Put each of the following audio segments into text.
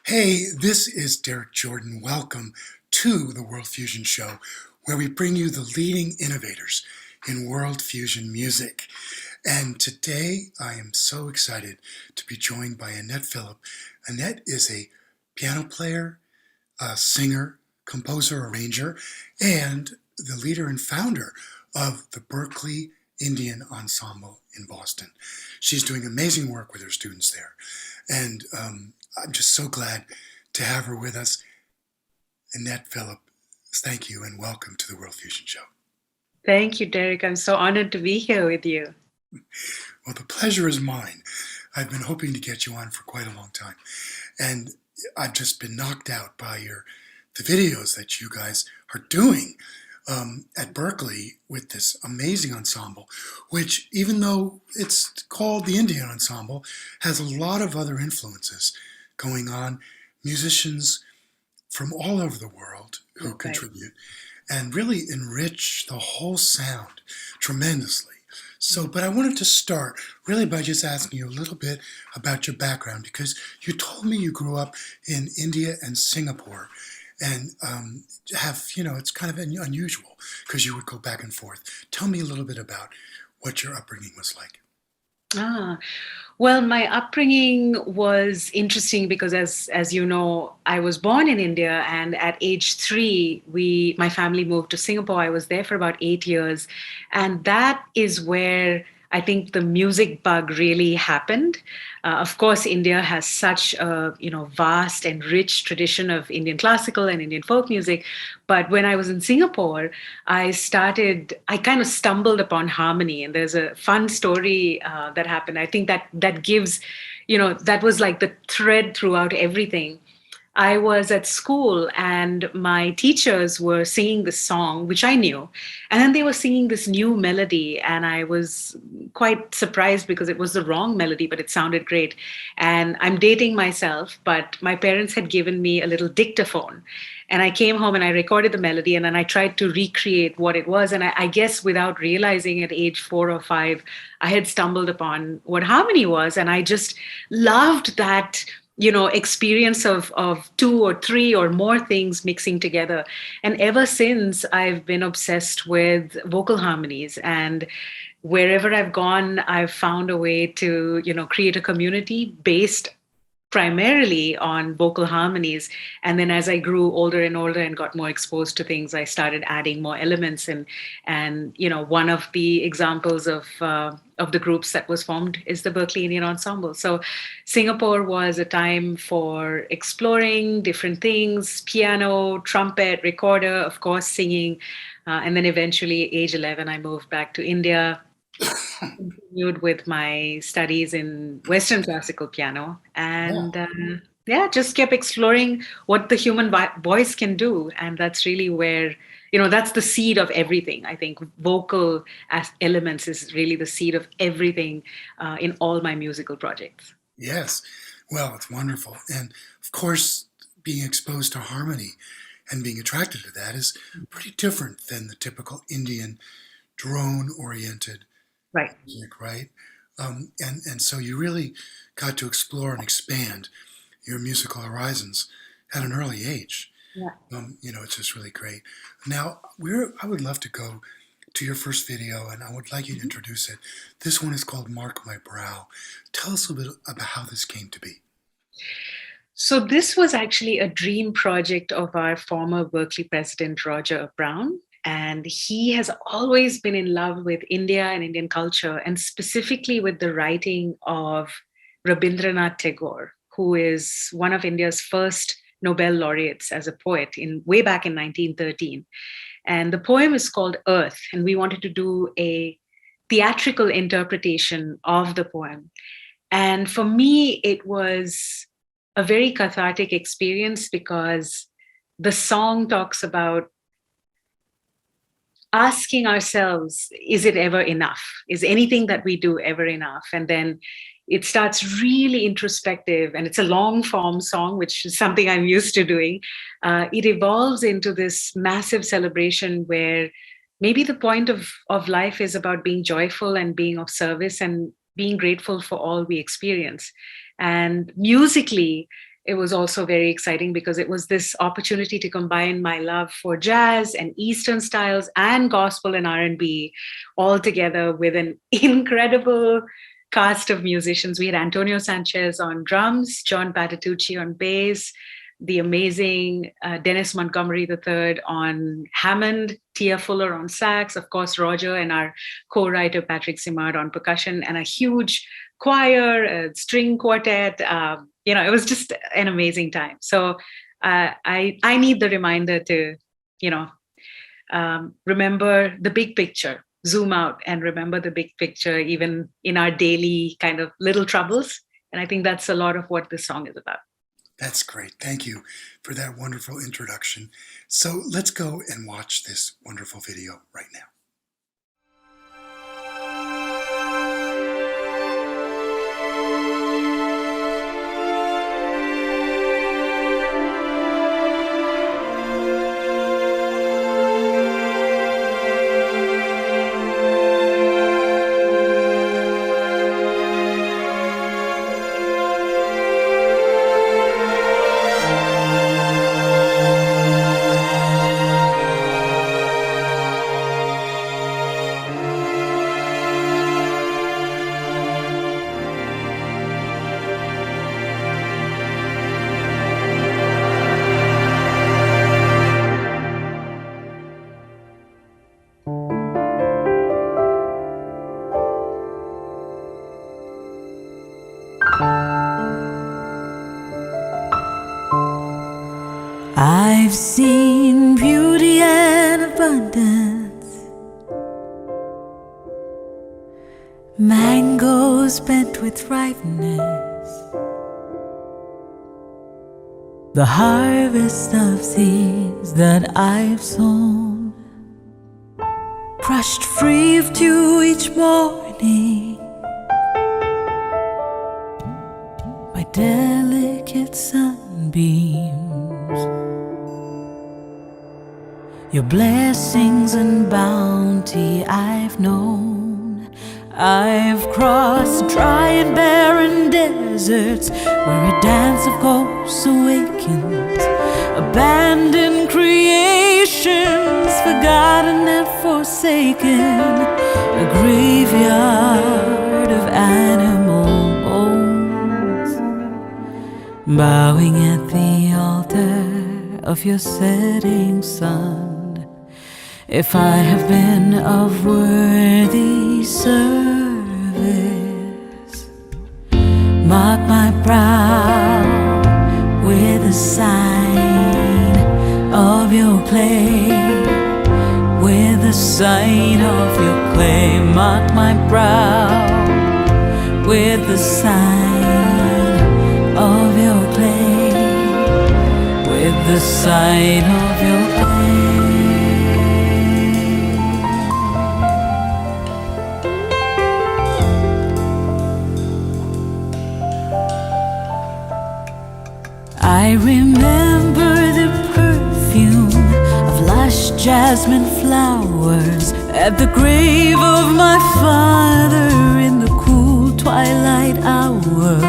Hey, this is Derrik Jordan. Welcome to the World Fusion Show, where we bring you the leading innovators in world fusion music. And today I am so excited to be joined by Annette Philip. Annette is a piano player, a singer, composer, arranger, and the leader and founder of the Berklee Indian Ensemble in Boston. She's doing amazing work with her students there. And I'm just so glad to have her with us. Annette Philip, thank you and welcome to the World Fusion Show. Thank you, Derek. I'm so honored to be here with you. Well, the pleasure is mine. I've been hoping to get you on for quite a long time. And I've just been knocked out by the videos that you guys are doing at Berklee with this amazing ensemble, which, even though it's called the Indian Ensemble, has a lot of other influences going on, musicians from all over the world who contribute and really enrich the whole sound tremendously. So, but I wanted to start really by just asking you a little bit about your background, because you told me you grew up in India and Singapore and it's kind of unusual because you would go back and forth. Tell me a little bit about what your upbringing was like. Well, my upbringing was interesting because, as you know, I was born in India, and at age 3, my family moved to Singapore. I was there for about 8 years, and that is where I think the music bug really happened. Of course, India has such a vast and rich tradition of Indian classical and Indian folk music. But when I was in Singapore, I kind of stumbled upon harmony. And there's a fun story that happened. I think that gives, that was like the thread throughout everything. I was at school and my teachers were singing this song, which I knew. And then they were singing this new melody. And I was quite surprised because it was the wrong melody, but it sounded great. And I'm dating myself, but my parents had given me a little dictaphone. And I came home and I recorded the melody and then I tried to recreate what it was. And I guess without realizing at age 4 or 5, I had stumbled upon what harmony was. And I just loved that experience of 2 or 3 or more things mixing together. And ever since, I've been obsessed with vocal harmonies. And wherever I've gone, I've found a way to, create a community based primarily on vocal harmonies. And then as I grew older and older and got more exposed to things, I started adding more elements. And one of the examples of the groups that was formed is the Berklee Indian Ensemble. So Singapore was a time for exploring different things: piano, trumpet, recorder, of course, singing. And then eventually, age 11, I moved back to India, continued with my studies in Western classical piano, and just kept exploring what the human voice can do. And that's really where, that's the seed of everything. I think vocal as elements is really the seed of everything in all my musical projects. Yes, well, it's wonderful. And of course, being exposed to harmony and being attracted to that is pretty different than the typical Indian drone-oriented Right. music, right? And so you really got to explore and expand your musical horizons at an early age. Yeah. It's just really great. Now, I would love to go to your first video, and I would like you to introduce it. This one is called Mark My Brow. Tell us a little bit about how this came to be. So this was actually a dream project of our former Berklee president, Roger Brown. And he has always been in love with India and Indian culture, and specifically with the writing of Rabindranath Tagore, who is one of India's first Nobel laureates as a poet way back in 1913. And the poem is called Earth, and we wanted to do a theatrical interpretation of the poem. And for me, it was a very cathartic experience because the song talks about asking ourselves, is it ever enough? Is anything that we do ever enough? And then it starts really introspective, and it's a long form song, which is something I'm used to doing. It evolves into this massive celebration where maybe the point of life is about being joyful and being of service and being grateful for all we experience. And musically, it was also very exciting because it was this opportunity to combine my love for jazz and Eastern styles and gospel and R&B all together with an incredible cast of musicians. We had Antonio Sanchez on drums, John Patitucci on bass, the amazing Dennis Montgomery III on Hammond, Tia Fuller on sax, of course, Roger and our co-writer Patrick Simard on percussion, and a huge choir, a string quartet. It was just an amazing time. So I need the reminder to, remember the big picture, zoom out and remember the big picture, even in our daily kind of little troubles. And I think that's a lot of what this song is about. That's great. Thank you for that wonderful introduction. So let's go and watch this wonderful video right now. I've seen beauty and abundance, mangoes bent with ripeness, the harvest of seeds that I've sown, crushed free of dew each morning by delicate sunbeams. Your blessings and bounty I've known. I've crossed dry and barren deserts where a dance of ghosts awakens, abandoned creations, forgotten and forsaken, a graveyard of animal bones, bowing at the altar of your setting sun. If I have been of worthy service, mark my brow with a sign of your claim, with a sign of your claim. Mark my brow with the sign of your claim, with the sign of your claim. I remember the perfume of lush jasmine flowers at the grave of my father in the cool twilight hour,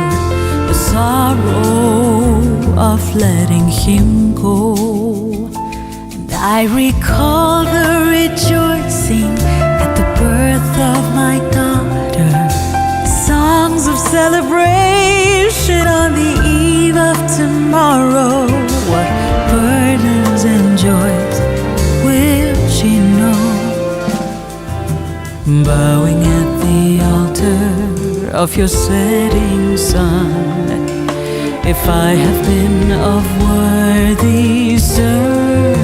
the sorrow of letting him go. And I recall the rejoicing at the birth of my daughter, songs of celebration on the eve of tomorrow. What burdens and joys will she know? Bowing at the altar of your setting sun, if I have been of worthy service,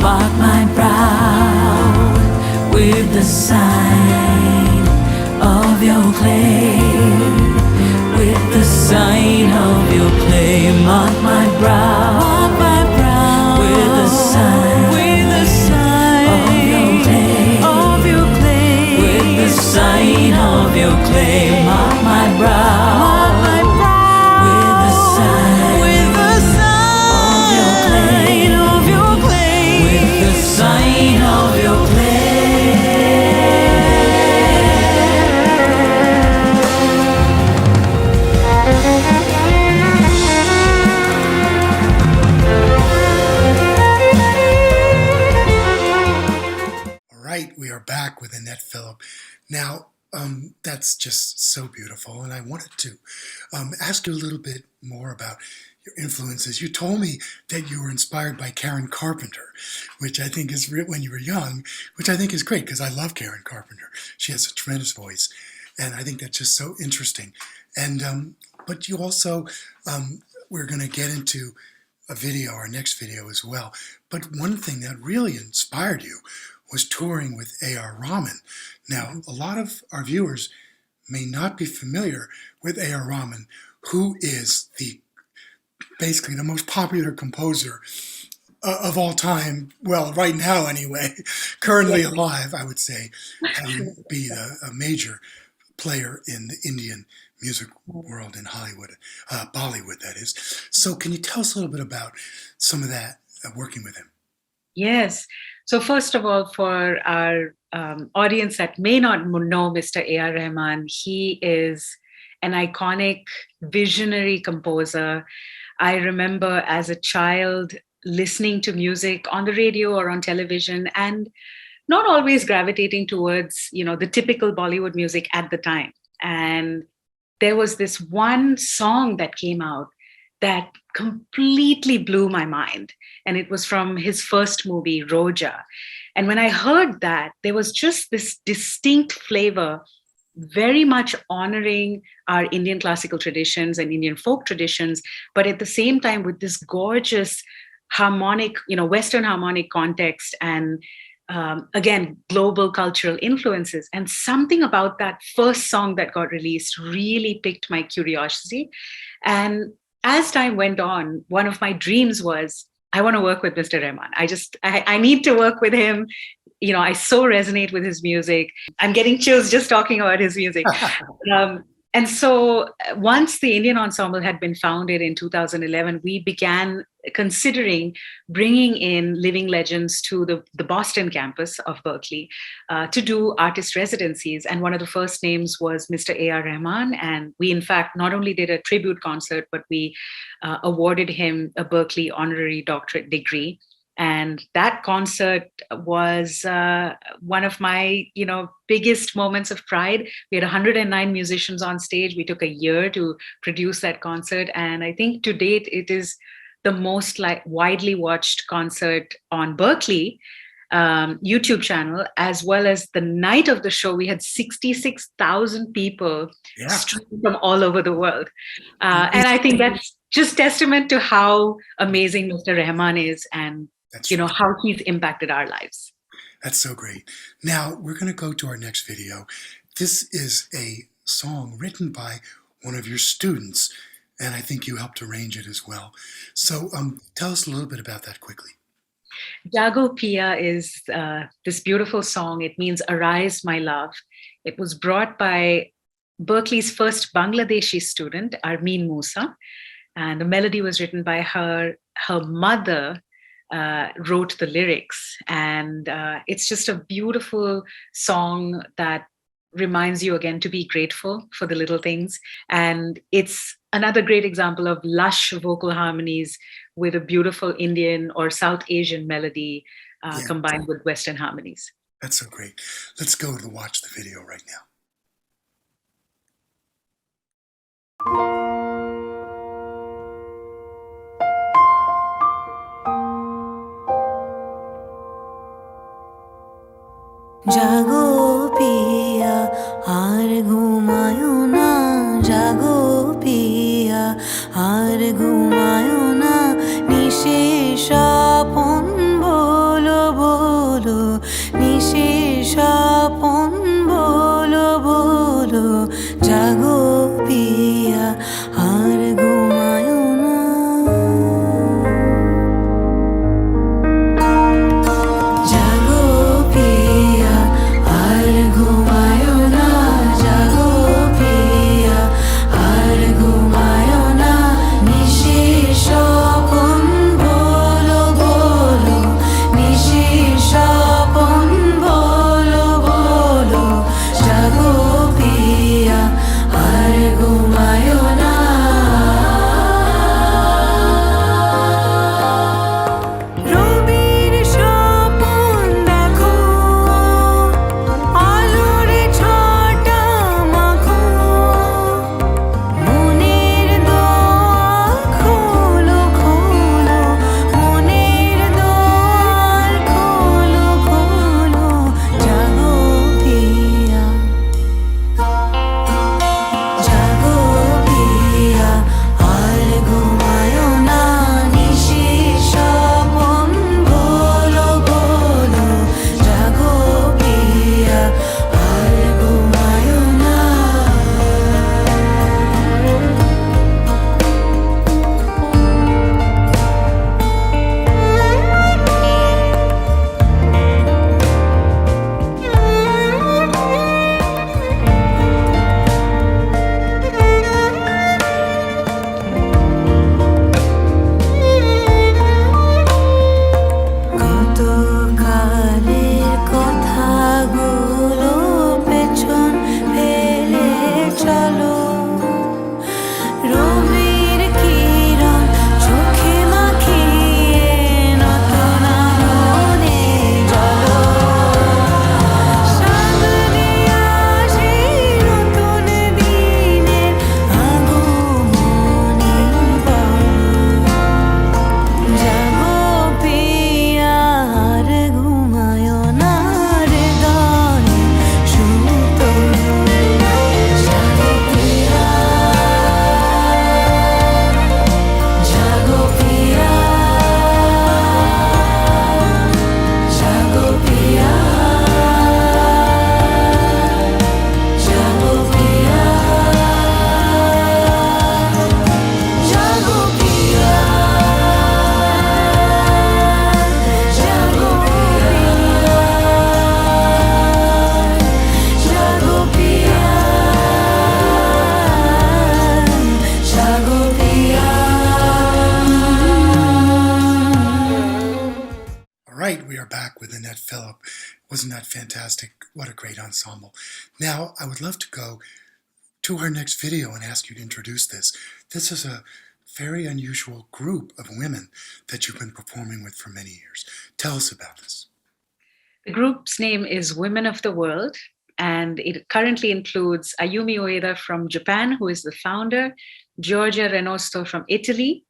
mark my brow with the sign of your claim, with the sign of your claim. Mark my brow, with the sign of your claim, with the sign of your claim. Mark my brow, with the sign of your claim, with the sign of your claim. Now, that's just so beautiful. And I wanted to ask you a little bit more about your influences. You told me that you were inspired by Karen Carpenter, which I think is when you were young, which I think is great because I love Karen Carpenter. She has a tremendous voice. And I think that's just so interesting. And, but you also, we're going to get into a video, our next video as well. But one thing that really inspired you was touring with A.R. Rahman. Now, a lot of our viewers may not be familiar with A.R. Rahman, who is basically the most popular composer of all time. Well, right now anyway, currently alive, I would say, and be a major player in the Indian music world in Hollywood, Bollywood, that is. So can you tell us a little bit about some of that, working with him? Yes. So first of all, for our audience that may not know Mr. A.R. Rahman, he is an iconic visionary composer. I remember as a child listening to music on the radio or on television and not always gravitating towards, the typical Bollywood music at the time. And there was this one song that came out that completely blew my mind. And it was from his first movie, Roja. And when I heard that, there was just this distinct flavor, very much honoring our Indian classical traditions and Indian folk traditions, but at the same time with this gorgeous harmonic, Western harmonic context and again, global cultural influences. And something about that first song that got released really piqued my curiosity. And as time went on, one of my dreams was, I want to work with Mr. Rahman. I need to work with him. I so resonate with his music. I'm getting chills just talking about his music. And so once the Indian Ensemble had been founded in 2011, we began considering bringing in living legends to the Boston campus of Berklee to do artist residencies. And one of the first names was Mr. A.R. Rahman. And we, in fact, not only did a tribute concert, but we awarded him a Berklee honorary doctorate degree. And that concert was one of my, biggest moments of pride. We had 109 musicians on stage. We took a year to produce that concert. And I think to date, it is the most widely watched concert on Berklee YouTube channel, as well as the night of the show, we had 66,000 people streaming from all over the world. And I think that's just testament to how amazing Mr. Rahman is and how he's impacted our lives. That's so great. Now, we're going to go to our next video. This is a song written by one of your students, and I think you helped arrange it as well. So tell us a little bit about that quickly. Diago Pia is this beautiful song. It means "Arise, my love." It was brought by Berklee's first Bangladeshi student, Armin Musa, and the melody was written by her. Her mother wrote the lyrics, and it's just a beautiful song that reminds you again to be grateful for the little things. And it's another great example of lush vocal harmonies with a beautiful Indian or South Asian melody combined with Western harmonies. That's so great. Let's go to watch the video right now. Jago Pia, aar ghumayo na. Jago Pia, aar ghumayo na. Nisheshapon bolo bolo, nisheshapon bolo bolo. Jago Pia, aar ghumayo na. She we are back with Annette Philip. Wasn't that fantastic? What a great ensemble. Now, I would love to go to our next video and ask you to introduce this. This is a very unusual group of women that you've been performing with for many years. Tell us about this. The group's name is Women of the World, and it currently includes Ayumi Ueda from Japan, who is the founder, Giorgia Renosto from Italy,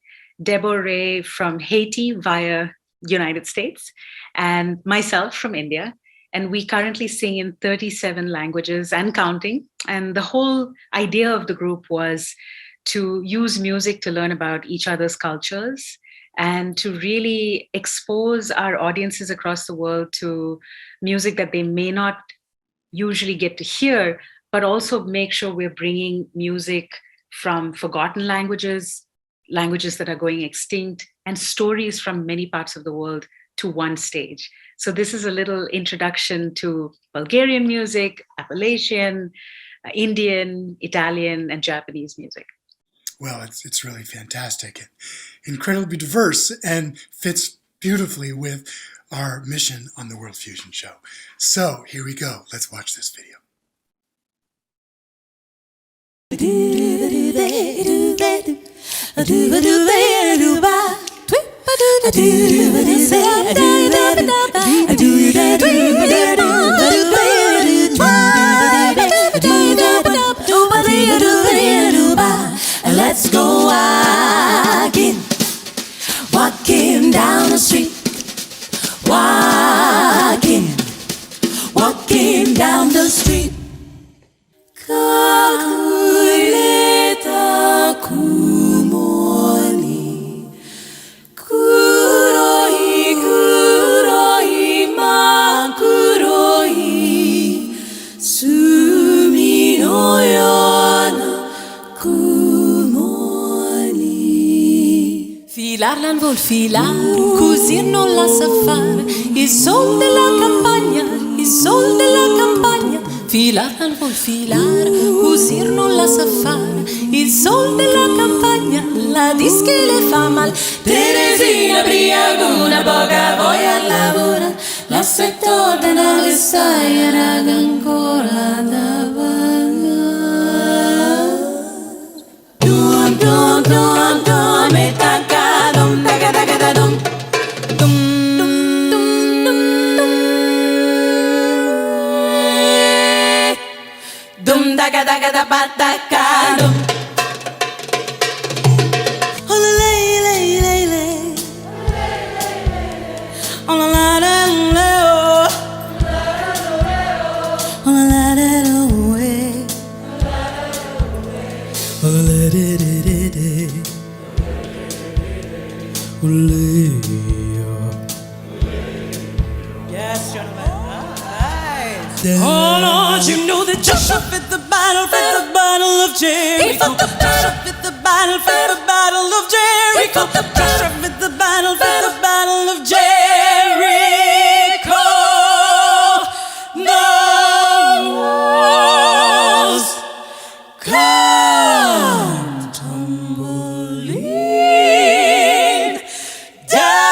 Deborah Ray from Haiti via United States, and myself from India. And we currently sing in 37 languages and counting. And the whole idea of the group was to use music to learn about each other's cultures and to really expose our audiences across the world to music that they may not usually get to hear, but also make sure we're bringing music from forgotten languages, languages that are going extinct, and stories from many parts of the world to one stage. So this is a little introduction to Bulgarian music, Appalachian, Indian, Italian, and Japanese music. Well, it's really fantastic and incredibly diverse and fits beautifully with our mission on the World Fusion Show. So here we go. Let's watch this video. Let's go walking down the street, walking down the street. Kakuleta kumoni, kuroi, kuroi, ma kuroi, sumi no yana kumoni. Filar lan vuol filar, così non la sa fare, il sol della campagna, il sol della campagna. Filar al vuol filar, così non la sa fare, il sol della campagna, la dischi le fa mal. Teresina briagona, poca voglia lavora, la settorda nelle sai raga ancora da pagare. Dum dum dum dum e tacca dum daga daga da dum. Dum daga daga da ba da ka dum. Oh la lay lay lay lay. Oh la la la la oh. Oh la la la la way. Oh la la la la la. Oh lay. Yes, gentlemen. Oh Lord, you know that Joshua fit the battle of Jericho. He fought the battle, fit the battle, fit the battle of Jericho. Joshua fit the battle of Jericho. The walls come tumbling down.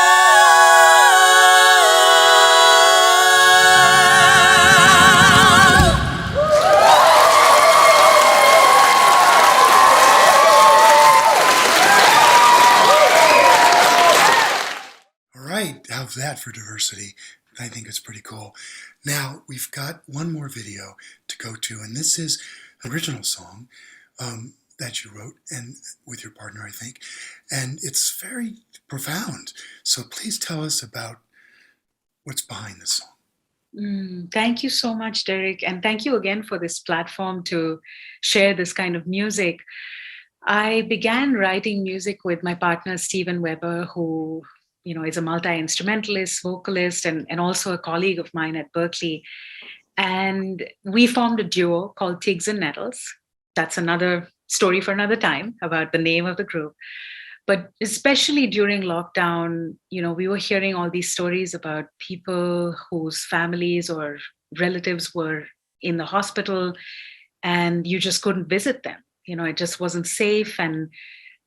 How's that for diversity? I think it's pretty cool. Now, we've got one more video to go to, and this is an original song that you wrote and with your partner, I think, and it's very profound. So please tell us about what's behind this song. Thank you so much, Derrik, and thank you again for this platform to share this kind of music. I began writing music with my partner, Stephen Weber, who is a multi-instrumentalist, vocalist, and also a colleague of mine at Berklee. And we formed a duo called Tigs and Nettles. That's another story for another time about the name of the group. But especially during lockdown, we were hearing all these stories about people whose families or relatives were in the hospital and you just couldn't visit them. It just wasn't safe. And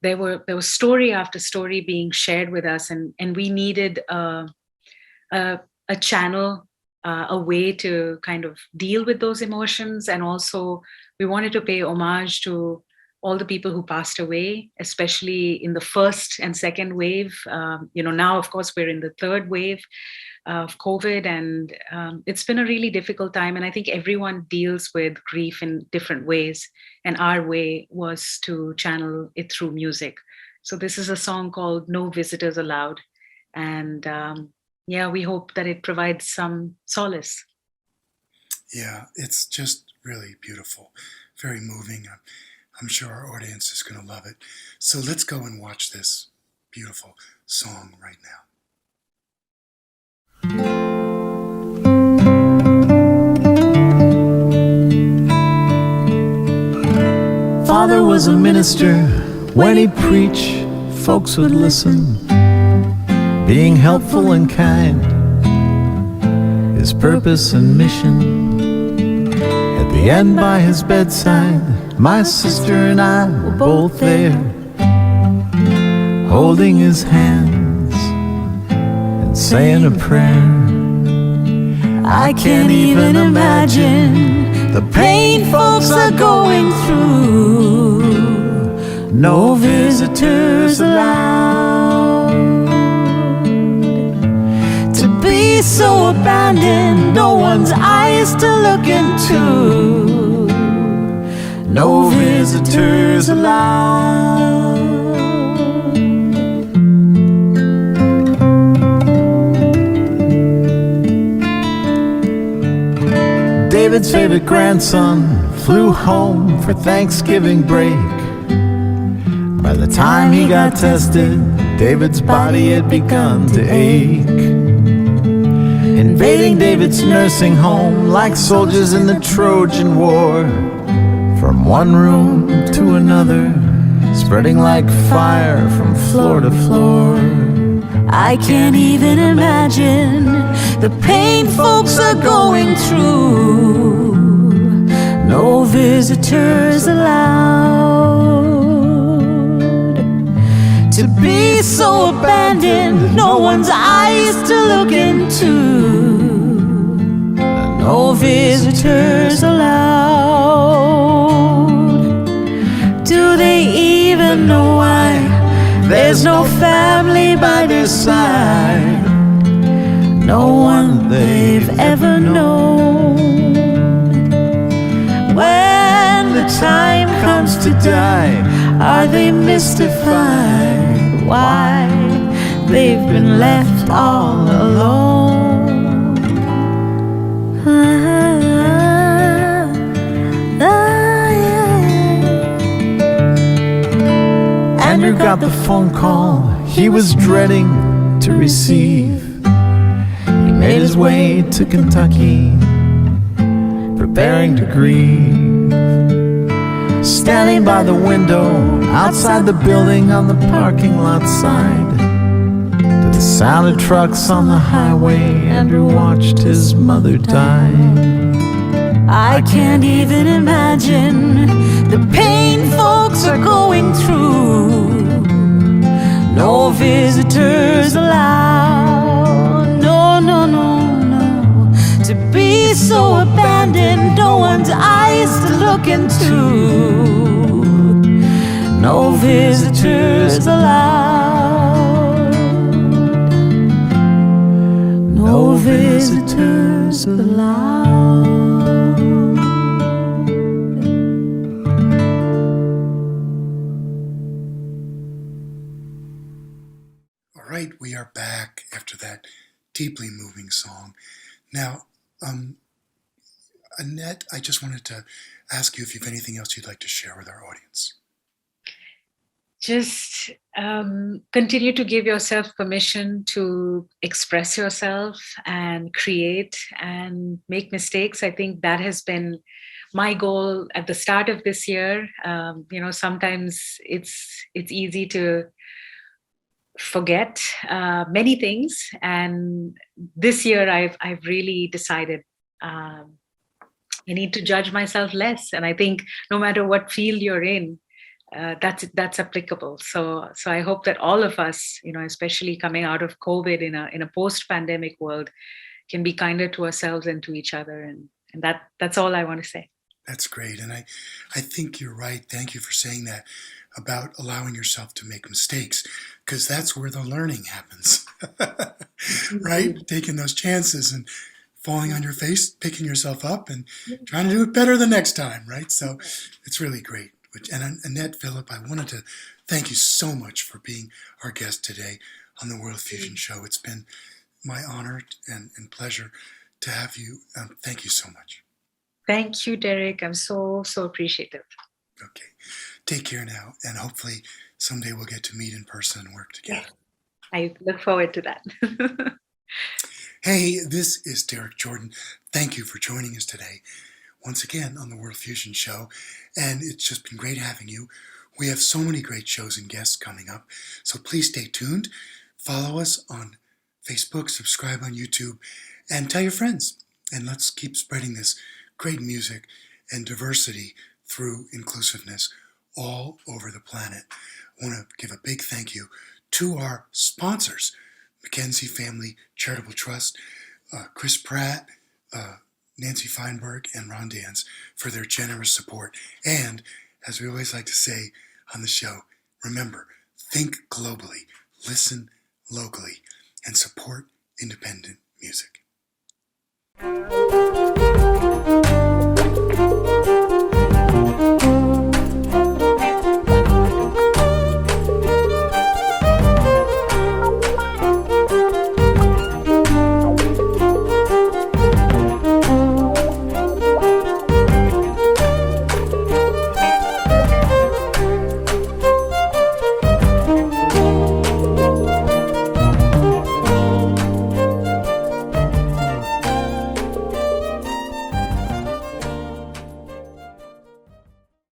there was story after story being shared with us, and we needed a a channel, a way to kind of deal with those emotions. And also, we wanted to pay homage to all the people who passed away, especially in the first and second wave. Now, of course, we're in the third wave of COVID, and it's been a really difficult time. And I think everyone deals with grief in different ways. And our way was to channel it through music. So this is a song called No Visitors Allowed. And we hope that it provides some solace. Yeah, it's just really beautiful, very moving. I'm sure our audience is going to love it. So let's go and watch this beautiful song right now. Father was a minister. When he'd preach, folks would listen, being helpful and kind, his purpose and mission. At the end by his bedside, my sister and I were both there, holding his hands and saying a prayer. I can't even imagine the pain folks are going through. No visitors allowed. To be so abandoned, no one's eyes to look into. No visitors allowed. David's favorite grandson flew home for Thanksgiving break. By the time he got tested, David's body had begun to ache. Invading David's nursing home like soldiers in the Trojan War, from one room to another, spreading like fire from floor to floor. I can't even imagine the pain folks are going through. No visitors allowed. To be so abandoned, no one's eyes to look into. No visitors allowed. Do they even know why there's no family by their side? No one they've ever known. When the time comes to die, are they mystified why they've been left all alone? Andrew got the phone call he was dreading to receive. He made his way to Kentucky, preparing to grieve. Standing by the window outside the building on the parking lot side, to the sound of trucks on the highway, Andrew watched his mother die. I can't even imagine the pain folks are going through. No visitors allowed. No, no, no, no. To be so abandoned, no one's eyes to look into. No visitors allowed. No visitors allowed. All right, we are back after that deeply moving song. Now, Annette, I just wanted to ask you if you have anything else you'd like to share with our audience. Just continue to give yourself permission to express yourself and create and make mistakes. I think that has been my goal at the start of this year. Sometimes it's easy to forget many things, and this year I've really decided I need to judge myself less. And I think no matter what field you're in, that's applicable. So I hope that all of us, especially coming out of COVID in a post-pandemic world, can be kinder to ourselves and to each other. And that's all I want to say. That's great. And I think you're right. Thank you for saying that about allowing yourself to make mistakes, because that's where the learning happens, right? Taking those chances and falling on your face, picking yourself up and trying to do it better the next time, right? So it's really great. And Annette Philip, I wanted to thank you so much for being our guest today on the World Fusion Show. It's been my honor and pleasure to have you. Thank you so much. Thank you, Derrik. I'm so appreciative. Okay. Take care now, and hopefully someday we'll get to meet in person and work together. I look forward to that. Hey, this is Derrik Jordan. Thank you for joining us today, once again on the World Fusion Show, and it's just been great having you. We have so many great shows and guests coming up, so please stay tuned. Follow us on Facebook, subscribe on YouTube, and tell your friends. And let's keep spreading this great music and diversity through inclusiveness all over the planet. I want to give a big thank you to our sponsors, Mackenzie Family Charitable Trust, Chris Pratt, Nancy Feinberg, and Ron Dance for their generous support. And as we always like to say on the show, remember, think globally, listen locally, and support independent music.